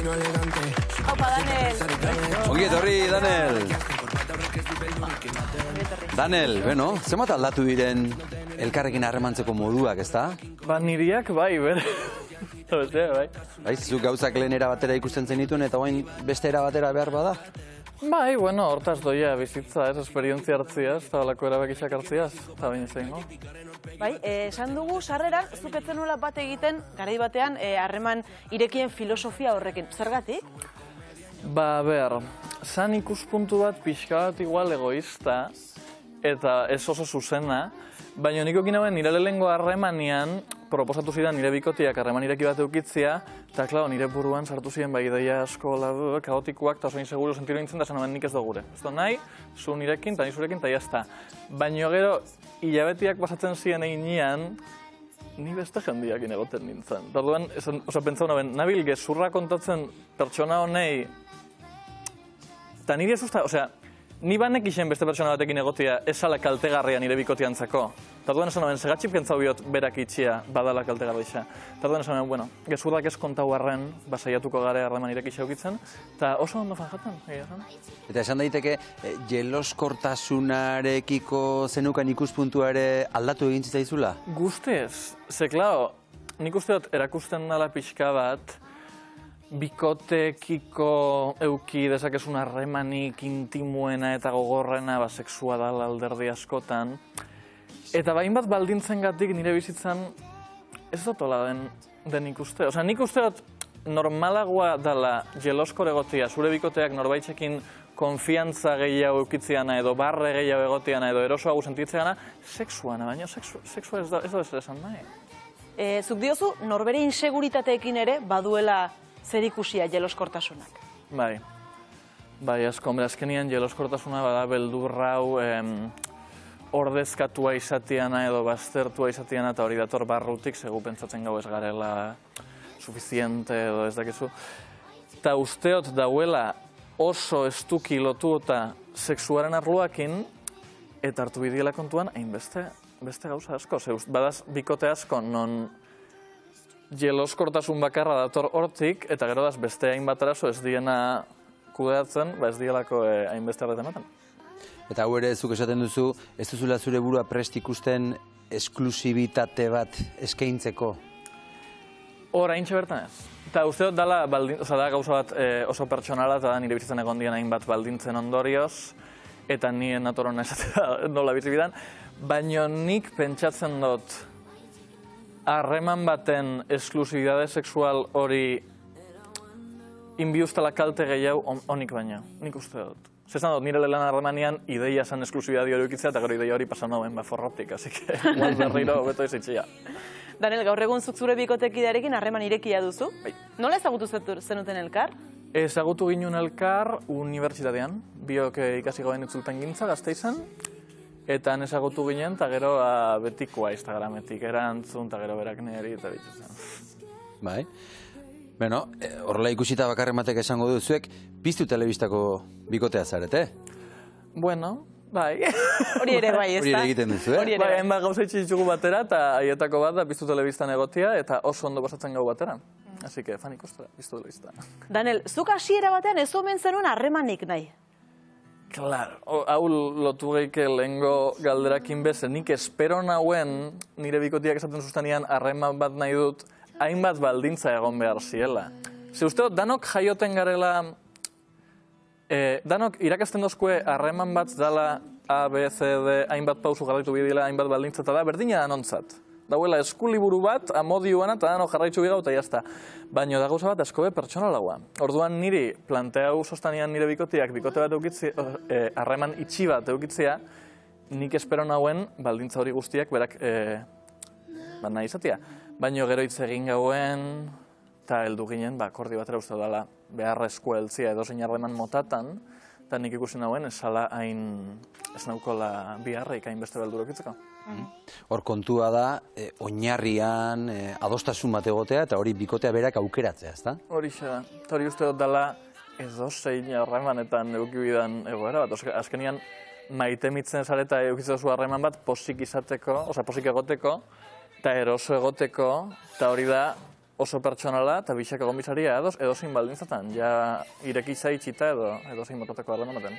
Opa, Danel. Ongi etorri, Danel. Danel, bueno, zenbat aldatu diren elkarrekin harremantzeko moduak, ezta? Ba, niriak bai, bere. Bai. Bai, zuk gauzak lehen era batera ikusten zenituen eta orain beste era batera behar bada? Bai, bueno, hortaz doia bizitza, ez, esperientzia hartziaz, eta balako erabakisak hartziaz, eta baina zein, no? Bai, esan dugu, sarreran, zuk etzen nola bat egiten, garai batean, harreman irekien filosofia horrekin. Zergatik? Ba, behar, zan ikuspuntu bat pixka bat igual egoista, eta ez oso zuzena, baina nik okin hauen nire lehengo harremanian, proposatu zidan nire bikotiak harreman ireki bat eukitzia, eta, klaro, nire buruan sartu ziren bai ideia asko kaotikoak, eta oso inseguro sentiru nintzen, da zen nik ez dugure. Ez da nahi, zu nirekin, eta nizurekin, eta jazta. Baina gero, hilabetiak pasatzen ziren einean, ni beste jendiakin egoten nintzen. Eta orduan, pentsa honen, nabil gezurra kontatzen pertsona honei, eta nire ez usta, ni banek isen beste pertsona batekin egotia esala kaltegarria nire bikotiantzako. Eta orduan esan honen, segatxip kentzau biot berak itxia badala kaltegarra isa. Eta orduan esan honen, bueno, gezurrak ez kontau arren, basaiatuko gare harreman irek isaukitzen, eta oso ondo fanjaten, Eta esan daiteke, jeloskortasunarekiko zenukan ikuspuntua ere aldatu egin zitzaizula? Guztiz, ze, klaro, nik uste dut erakusten dala pixka bat, bikotekiko euki dezakezun harremanik intimuena eta gogorrena sexua dala alderdi askotan. Eta bain bat baldintzen gatik nire bizitzan ez dotola den ikuste. Nik uste dut normalagoa dala jeloskor egotia, zure bikoteak norbaitzekin konfiantza gehiago eukitzeana edo barre gehiago egotiana edo erosoago sentitzeana, sexuana, baina sexua ez da ez esan nahi. Zuk diozu, norbere inseguritateekin ere baduela zerikusia jeloskortasunak. Bai, asko, azkenian jeloskortasuna bada beldurrau ordezkatua izatiana edo baztertua izatiana eta hori dator barrutik, segu pentsatzen gau ez garela suficiente edo ez dakizu. Eta usteot dauela oso estuki lotu eta sexuaren arloakin eta hartu bidiela kontuan hainbeste gauza asko. Badaz bikote asko non jeloskortasun bakarra dator hortik, eta gero daz beste hainbat arazo ez diena kudeatzen, ez dielako hainbeste arretan ematen. Eta hau ere zuk esaten duzu, ez duzula zure burua prest ikusten esklusibitate bat eskaintzeko? Hor, haintxe bertan ez. Eta uste dut dala da gauza bat oso pertsonala, eta da nire bizitzen egon dian hainbat baldintzen ondorioz, eta nien natorona esatea nola bizi bidan, baina nik pentsatzen dut harreman baten esklusibidade sexual hori inbiuztala kalte gehiago onik baina, nik uste dut. Zezan dut, nire lehenan harremanian ideia zen esklusibidade hori ukitzea, eta gero ideia hori pasan nauen forrotik, así que igual berriro beto izitxia. Danel, gaur egun zuk zure bikotekidearekin harreman irekia duzu? Nola ezagutu zenuten elkar? Ezagutu ginen elkar unibertsitatean, biok ikasi gauen itzulpen gintza, Gasteizen, eta ezagutu ginen, eta gero betikoa Instagrametik erantzun, eta gero berak niri, eta bitzuzen. Bai. Bueno, horrela ikusita bakarrematek esango duzuek, piztu telebistako bikotea zarete? Bueno, bai. Hori ere bai, ez da? Hori ere egiten duzu, Bai, hainbat gauza itxitzugu batera, eta haietako bat da piztu telebistan egotia, eta oso ondo pasatzen gau batera. Así que, fan ikustu, piztu telebista. Danel, zuk hasiera batean ez omen zenuen harremanik nahi? Claro, hau lotu geike lehengo galderakin beze, nik espero nauen nire bikotiak esaten sustanean harreman bat nahi dut, hainbat baldintza egon behar ziela. Ze uste, danok jaioten garela, danok irakasten dozkue harreman bat dala A, B, C, D, hainbat pausu jarraitu bidila, hainbat baldintza, eta da berdina danontzat. Dauela eskuliburu bat, amodioana, eta danok jarraitu bigau, eta jazta. Baina da gauza bat askobe pertsonalagoa. Orduan niri, planteau sostanean nire bikotiak, bikote bat eukitzea, harreman itxi bat eukitzea, nik espero nauen baldintza hori guztiak berak nahi izatea. Baina gero hitz egin gauen, eta heldu ginen, akordio batera uste dela beharrezko heltzia edozein harreman motatan, eta nik ikusi nauen esala hain ez naukola biharreik hainbeste beldurokitzeko. Hor kontua da, oinarrian adostasun bat egotea eta hori bikotea berak aukeratzea, ezta? Horixe da. Eta hori uste dut dela edozein harremanetan eukibidan egoera bat. Azkenian maite mitzen zareta eukitzezu harreman bat posik izateko, posik egoteko, eta eroso egoteko, eta hori da oso pertsonala eta bisak egon bizaria edozein baldintzatan, ja irekitza itxita edo zein motateko harremanaten.